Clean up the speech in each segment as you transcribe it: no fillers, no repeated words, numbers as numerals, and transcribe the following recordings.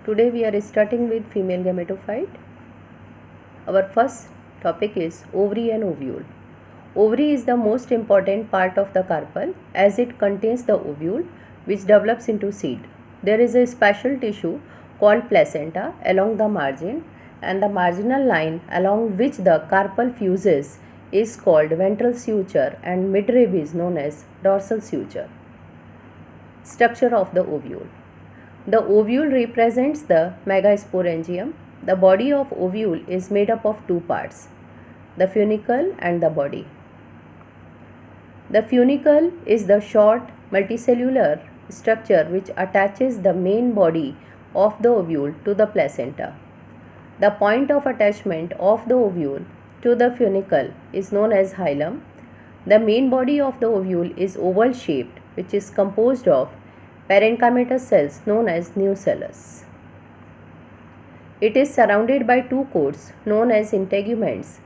Today we are starting with female gametophyte. Our first topic is ovary and ovule. Ovary is the most important part of the carpel as it contains the ovule which develops into seed. There is a special tissue called placenta along the margin, and the marginal line along which the carpel fuses is called ventral suture and midrib is known as dorsal suture. Structure of the ovule. The ovule represents the megasporangium. The body of ovule is made up of two parts, the funicle and the body. The funicle is the short multicellular structure which attaches the main body of the ovule to the placenta. The point of attachment of the ovule to the funicle is known as hilum. The main body of the ovule is oval shaped, which is composed of parenchymatous cells known as nucellus. It is surrounded by two coats known as integuments.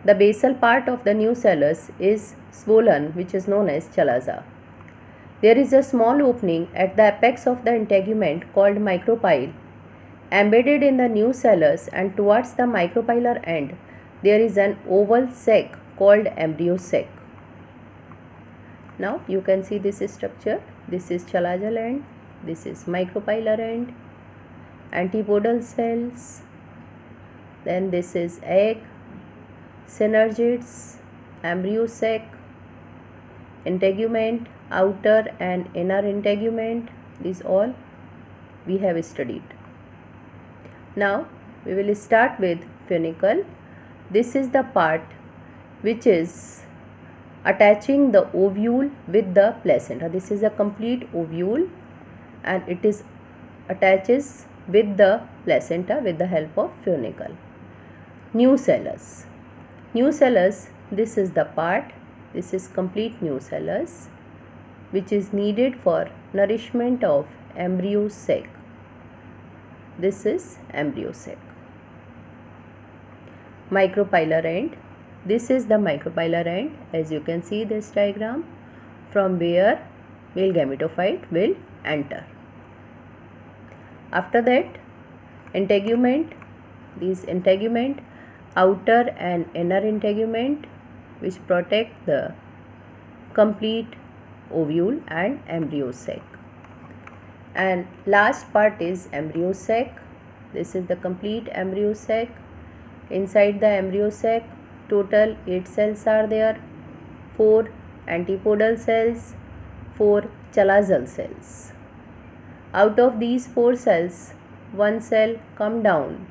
The basal part of the nucellus is swollen, which is known as chalaza. There is a small opening at the apex of the integument called micropyle. Embedded in the nucellus and towards the micropylar end, there is an oval sac called embryo sac. Now you can see this structure. This is chalazal end, this is micropylar end, antipodal cells, then this is egg, synergids, embryo sac, integument, outer and inner integument. These all we have studied. Now we will start with funicle. This is the part which is attaching the ovule with the placenta. This is a complete ovule and it is attaches with the placenta with the help of funicle. Nucellus. Nucellus, this is the part, this is complete nucellus which is needed for nourishment of embryo sac. This is embryo sac. Micropylar end. This is the micropylar end, as you can see this diagram, from where male gametophyte will enter. After that, integument, these integument, outer and inner integument which protect the complete ovule and embryo sac. And last part is embryo sac. This is the complete embryo sac. Inside the embryo sac, total 8 cells are there, 4 antipodal cells, 4 chalazal cells. Out of these 4 cells, 1 cell come down,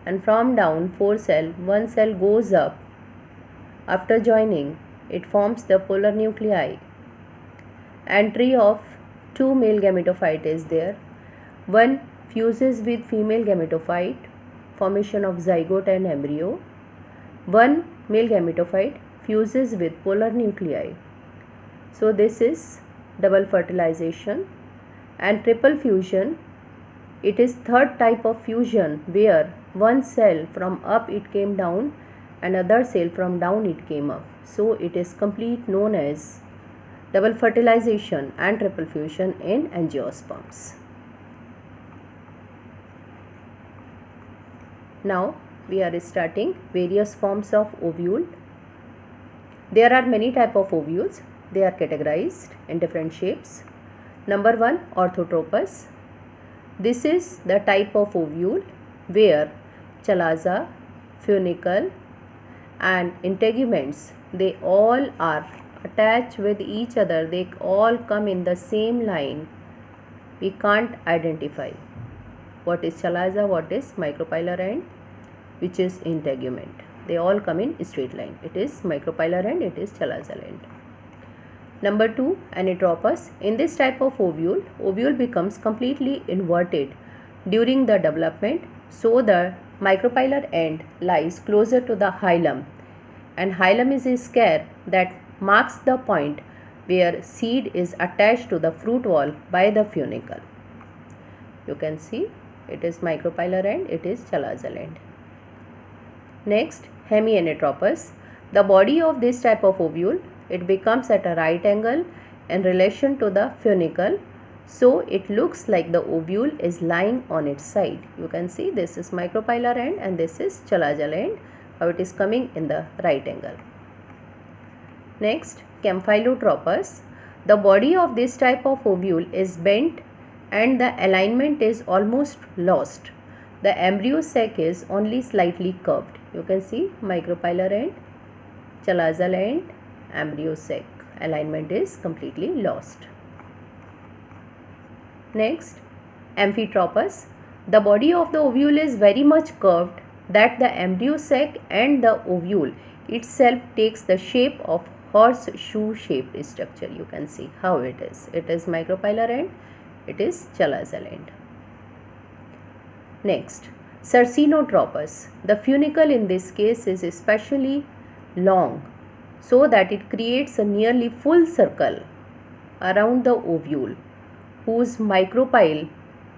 and from down 4 cell, 1 cell goes up. After joining, it forms the polar nuclei. Entry of 2 male gametophyte is there. One fuses with female gametophyte, formation of zygote and embryo. One male gametophyte fuses with polar nuclei. So this is double fertilization. And triple fusion, it is third type of fusion where one cell from up it came down, another cell from down it came up. So it is complete known as double fertilization and triple fusion in angiosperms. Now we are starting various forms of ovule. There are many types of ovules. They are categorized in different shapes. Number 1, orthotropous. This is the type of ovule where chalaza, funicle and integuments, they all are attached with each other. They all come in the same line. We can't identify what is chalaza, what is micropylar end, which is integument. They all come in straight line. It is micropylar end, it is chalazal end. Number 2, anatropous. In this type of ovule becomes completely inverted during the development. So the micropylar end lies closer to the hilum, and hilum is a scare that marks the point where seed is attached to the fruit wall by the funicle. You can see it is micropylar end, it is chalazal end. Next, hemianatropous. The body of this type of ovule, it becomes at a right angle in relation to the funicle So it looks like the ovule is lying on its side. You can see this is micropylar end and this is chalazal end, how it is coming in the right angle. Next, Campylotropus. The body of this type of ovule is bent and the alignment is almost lost. The embryo sac is only slightly curved. You can see micropylar end, chalazal end, embryo sac. Alignment is completely lost. Next, Amphitropus. The body of the ovule is very much curved that the embryo sac and the ovule itself takes the shape of horseshoe shaped structure. You can see how it is. It is micropylar end, it is chalazal end. Next, Cercinotropus. The funicle in this case is especially long so that it creates a nearly full circle around the ovule, whose micropyle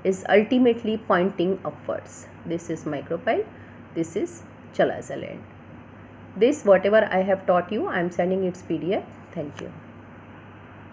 is ultimately pointing upwards. This is micropyle, this is chalazal end. This whatever I have taught you, I am sending its PDF. Thank you.